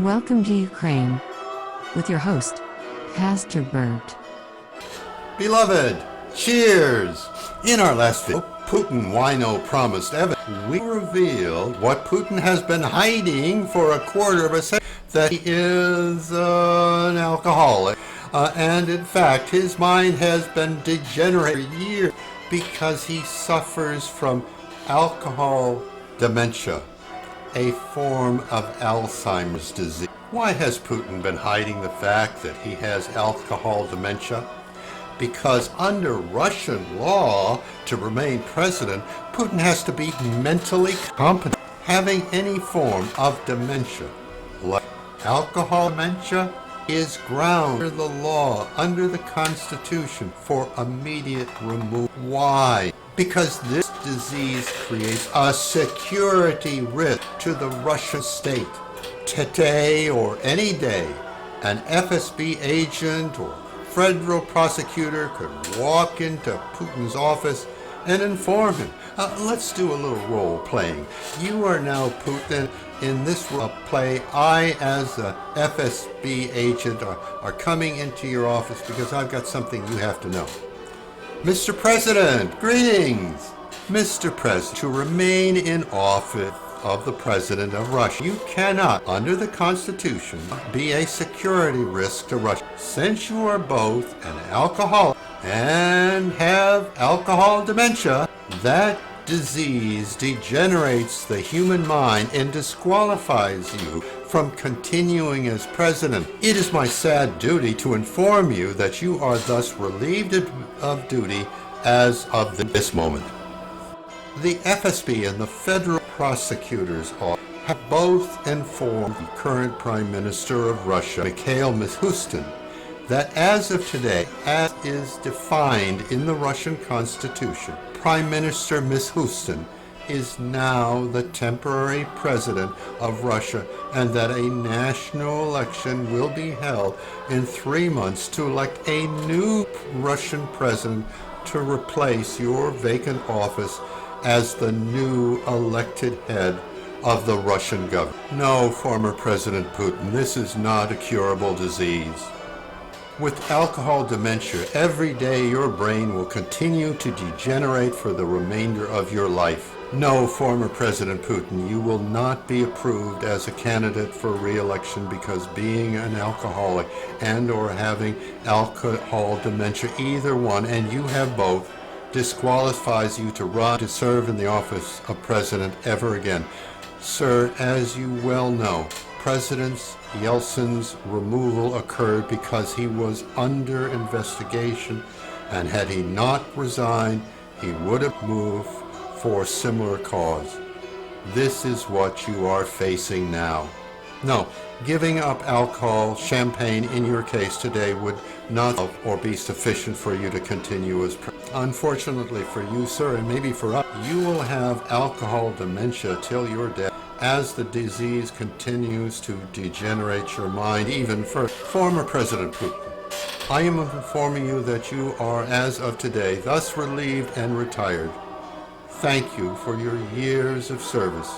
Welcome to Ukraine, with your host, Pastor Bert. Beloved, cheers! In our last video, Putin-WINO-PROMISED EVIDENce, we revealed what Putin has been hiding for a quarter of a century, that he is an alcoholic. And in fact, his mind has been degenerating for years because he suffers from alcohol dementia, a form of Alzheimer's disease. Why has Putin been hiding the fact that he has alcohol dementia? Because under Russian law, to remain president, Putin has to be mentally competent. Having any form of dementia, like alcohol dementia, is ground under the law, under the Constitution, for immediate removal. Why? Because this disease creates a security risk to the Russian state. Today or any day, an FSB agent or federal prosecutor could walk into Putin's office and inform him. Let's do a little role playing. You are now Putin. In this role play, I, as a FSB agent, are coming into your office because I've got something you have to know. Mr. President, greetings! Mr. President, to remain in office of the President of Russia, you cannot, under the Constitution, be a security risk to Russia. Since you are both an alcoholic and have alcohol dementia, that disease degenerates the human mind and disqualifies you from continuing as president. It is my sad duty to inform you that you are thus relieved of duty as of this moment. The FSB and the federal prosecutors have both informed the current Prime Minister of Russia, Mikhail Mishustin, that as of today, as is defined in the Russian Constitution, Prime Minister Mishustin is now the temporary president of Russia, and that a national election will be held in 3 months to elect a new Russian president to replace your vacant office as the new elected head of the Russian government. No, former President Putin, this is not a curable disease. With alcohol dementia, every day your brain will continue to degenerate for the remainder of your life. No, former President Putin, you will not be approved as a candidate for re-election because being an alcoholic and or having alcohol dementia, either one, and you have both, disqualifies you to run to serve in the office of president ever again. Sir, as you well know, President Yeltsin's removal occurred because he was under investigation, and had he not resigned, he would have moved for a similar cause. This is what you are facing now. No, giving up alcohol, champagne in your case today would not or be sufficient for you to continue as president. Unfortunately for you, sir, and maybe for us, you will have alcohol dementia till your death, as the disease continues to degenerate your mind even further. Former President Putin, I am informing you that you are, as of today, thus relieved and retired. Thank you for your years of service.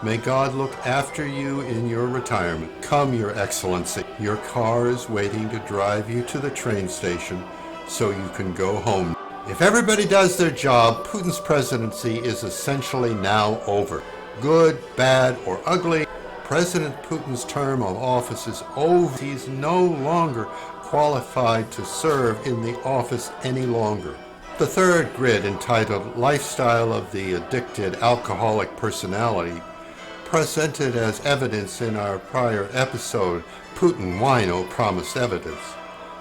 May God look after you in your retirement. Come, Your Excellency. Your car is waiting to drive you to the train station so you can go home. If everybody does their job, Putin's presidency is essentially now over. Good, bad, or ugly, President Putin's term of office is over. He's no longer qualified to serve in the office any longer. The third grid, entitled Lifestyle of the Addicted Alcoholic Personality, presented as evidence in our prior episode, Putin-WINO-PROMISED EVIDENce,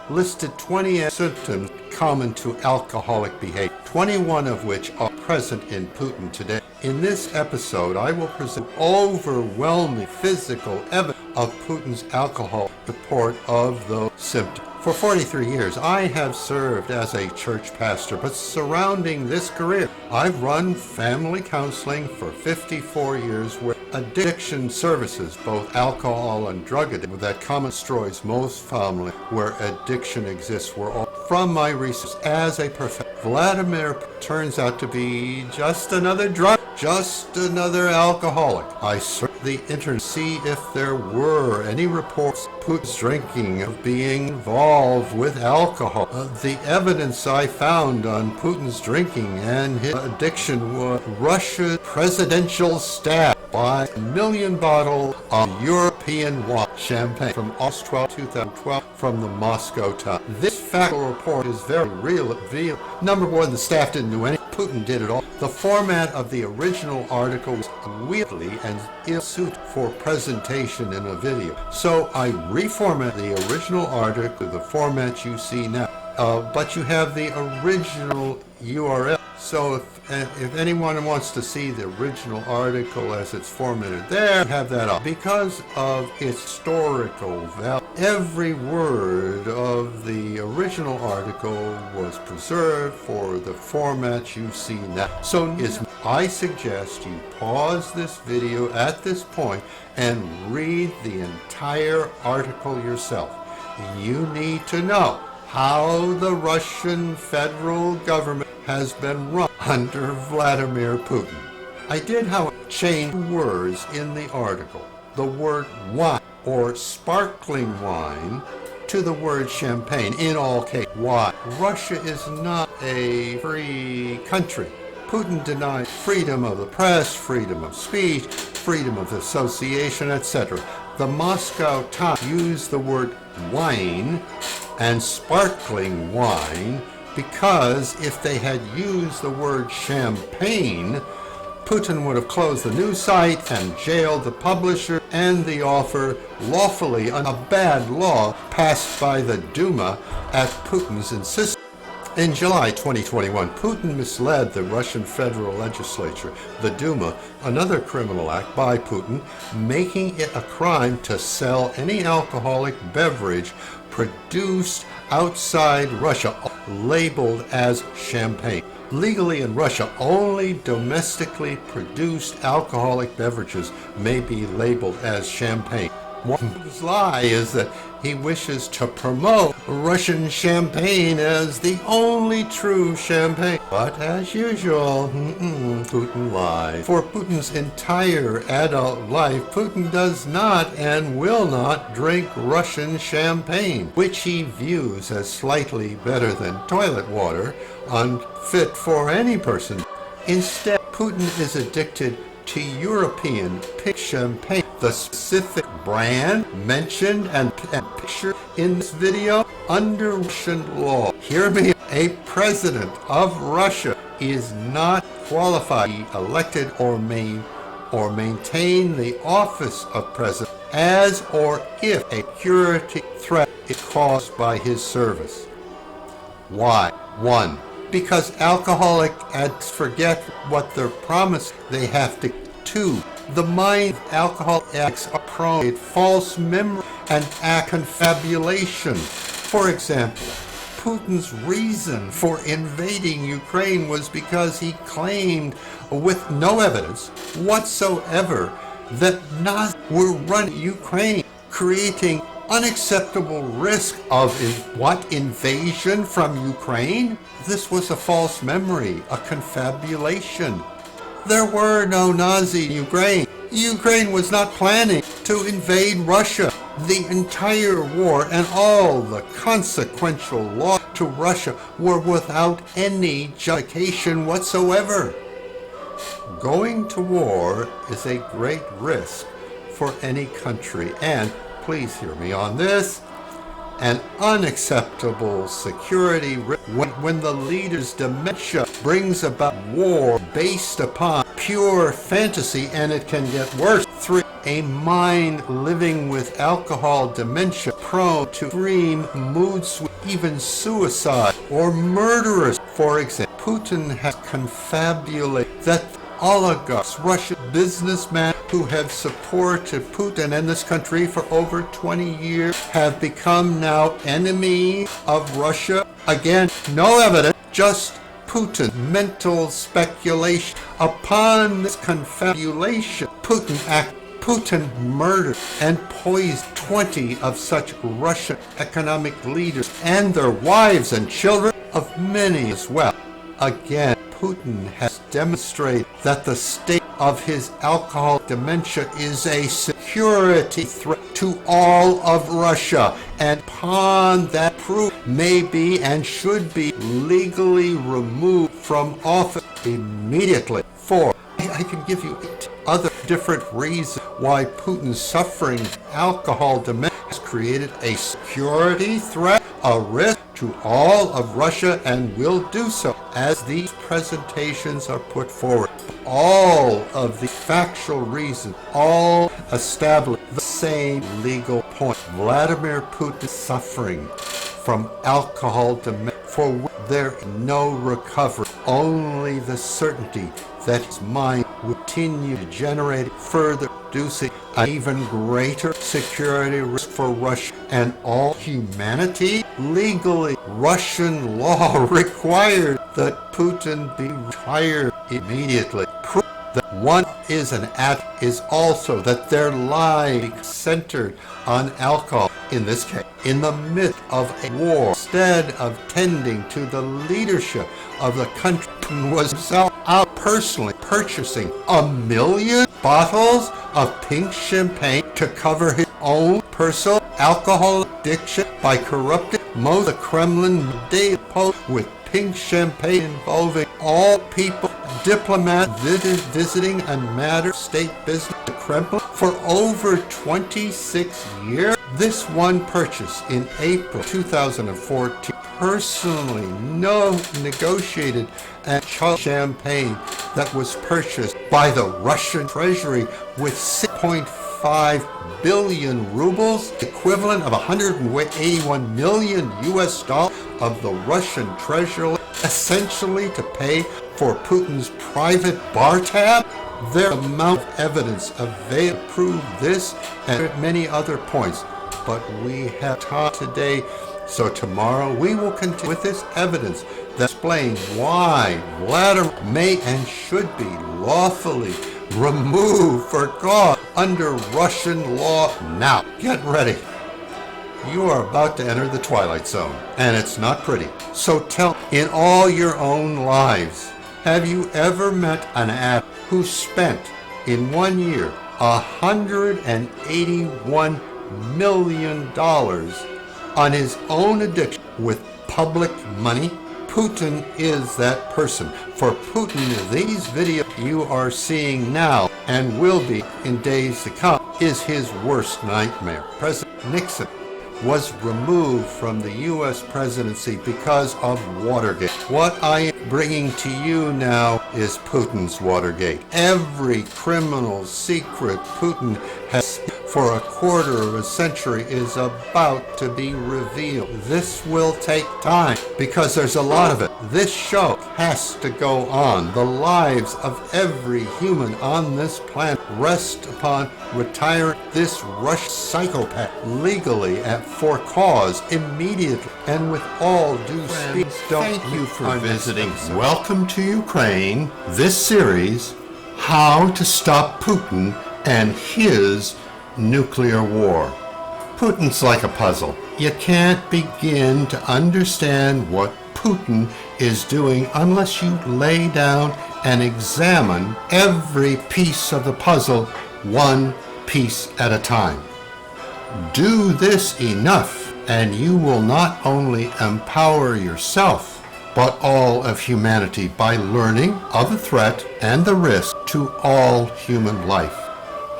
listed 20 symptoms common to alcoholic behavior, 21 of which are present in Putin today. In this episode, I will present overwhelming physical evidence of Putin's alcohol report of those symptoms. For 43 years, I have served as a church pastor, but surrounding this career, I've run family counseling for 54 years where addiction services, both alcohol and drug addiction, that common destroys most families where addiction exists, were all from my research as a professor. Vladimir turns out to be just another drug, just another alcoholic. I certainly the internet, see if there were any reports of Putin's drinking of being involved with alcohol. The evidence I found on Putin's drinking and his addiction was Russia's presidential staff buy a million bottles of European wine champagne from August 12, 2012 from the Moscow Times. This factual report is very real. Number one, the staff didn't do anything. Putin did it all. The format of the original article was weirdly and ill-suited for presentation in a video. So I reformatted the original article to the format you see now. But you have the original URL. So if anyone wants to see the original article as it's formatted there, you have that up. Because of its historical value, every word of the original article was preserved for the format you see now. So I suggest you pause this video at this point and read the entire article yourself. You need to know how the Russian federal government has been run under Vladimir Putin. I did, however, change words in the article. The word wine or sparkling wine to the word champagne in all cases. Why? Russia is not a free country. Putin denies freedom of the press, freedom of speech, freedom of association, etc. The Moscow Times used the word wine and sparkling wine because if they had used the word champagne, Putin would have closed the news site and jailed the publisher and the author lawfully on a bad law passed by the Duma at Putin's insistence. In July 2021, Putin misled the Russian federal legislature, the Duma, another criminal act by Putin, making it a crime to sell any alcoholic beverage produced outside Russia labeled as champagne. Legally in Russia, only domestically produced alcoholic beverages may be labeled as champagne. One lie is that he wishes to promote Russian champagne as the only true champagne. But as usual, Putin lies. For Putin's entire adult life, Putin does not and will not drink Russian champagne, which he views as slightly better than toilet water, unfit for any person. Instead, Putin is addicted to European pink champagne. The specific brand mentioned and pictured in this video under Russian law. Hear me, a president of Russia is not qualified to be elected or maintain the office of president as or if a security threat is caused by his service. Why? 1. Because alcoholic addicts forget what they're promised they have to. 2. The mind of alcohol addicts are prone to false memory and confabulation. For example, Putin's reason for invading Ukraine was because he claimed, with no evidence whatsoever, that Nazis were running Ukraine, creating unacceptable risk of invasion from Ukraine? This was a false memory, a confabulation. There were no Nazis in Ukraine. Ukraine was not planning to invade Russia. The entire war and all the consequential loss to Russia were without any justification whatsoever. Going to war is a great risk for any country and, please hear me on this, an unacceptable security risk when the leader's dementia brings about war based upon pure fantasy, and it can get worse. 3. A mind living with alcohol dementia prone to extreme mood swings, even suicide or murderous. For example, Putin has confabulated that oligarchs, Russian businessmen who have supported Putin and this country for over 20 years have become now enemies of Russia. Again, no evidence, just Putin's mental speculation. Upon this confabulation, Putin murdered and poisoned 20 of such Russian economic leaders and their wives and children, of many as well. Again, Putin has demonstrated that the state of his alcohol dementia is a security threat to all of Russia, and upon that proof may be and should be legally removed from office immediately. For I can give you 8 other different reasons why Putin's suffering alcohol dementia has created a security threat, a risk to all of Russia, and will do so as these presentations are put forward. All of the factual reasons all establish the same legal point. Vladimir Putin is suffering from alcohol dementia, for which there is no recovery, only the certainty that his mind will continue to generate further, producing an even greater security risk for Russia and all humanity. Legally, Russian law requires that Putin be retired immediately. Proof that one is an act is also that their lives centered on alcohol. In this case, in the midst of a war, instead of tending to the leadership of the country, Putin was himself out personally purchasing 1 million bottles of pink champagne to cover his own personal alcohol addiction by corrupting most of the Kremlin daily post with pink champagne involving all people, diplomats visiting a matter of state business to Kremlin for over 26 years. This one purchase in April 2014 personally negotiated and champagne that was purchased by the Russian treasury with 6.5 billion rubles, equivalent of 181 million US dollars of the Russian treasury, essentially to pay for Putin's private bar tab. There amount of evidence available to prove this and many other points, but we have time today, so tomorrow we will continue with this evidence that explains why Vladimir may and should be lawfully removed for God under Russian law now. Get ready. You are about to enter the twilight zone, and it's not pretty. So tell, in all your own lives, have you ever met an addict who spent in 1 year $181 million on his own addiction with public money? Putin is that person. For Putin, these videos you are seeing now and will be in days to come is his worst nightmare. President Nixon was removed from the U.S. presidency because of Watergate. What I am bringing to you now is Putin's Watergate. Every criminal secret Putin has for a quarter of a century is about to be revealed. This will take time because there's a lot of it. This show has to go on. The lives of every human on this planet rest upon retiring this Russian psychopath legally for cause immediately and with all due speed. Thank you for visiting. Welcome to Ukraine. This series, How to Stop Putin and His Nuclear War. Putin's like a puzzle. You can't begin to understand what Putin is doing unless you lay down and examine every piece of the puzzle, one piece at a time. Do this enough, and you will not only empower yourself, but all of humanity by learning of the threat and the risk to all human life.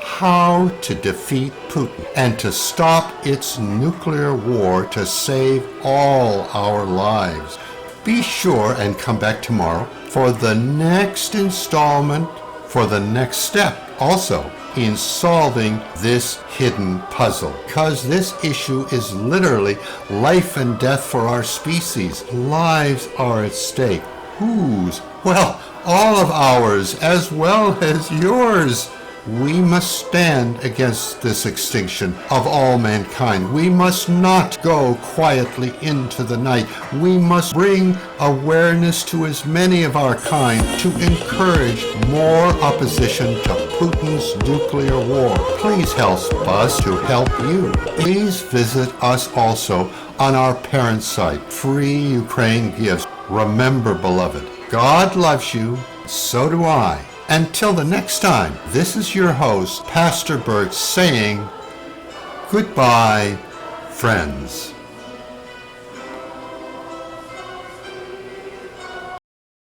How to defeat Putin and to stop its nuclear war to save all our lives. Be sure and come back tomorrow for the next installment, for the next step also in solving this hidden puzzle. Because this issue is literally life and death for our species. Lives are at stake. Whose? Well, all of ours as well as yours. We must stand against this extinction of all mankind. We must not go quietly into the night. We must bring awareness to as many of our kind to encourage more opposition to Putin's nuclear war. Please help us to help you. Please visit us also on our parent site, Free Ukraine Gives. Remember, beloved, God loves you, so do I. Until the next time, this is your host, Pastor Bert, saying goodbye, friends.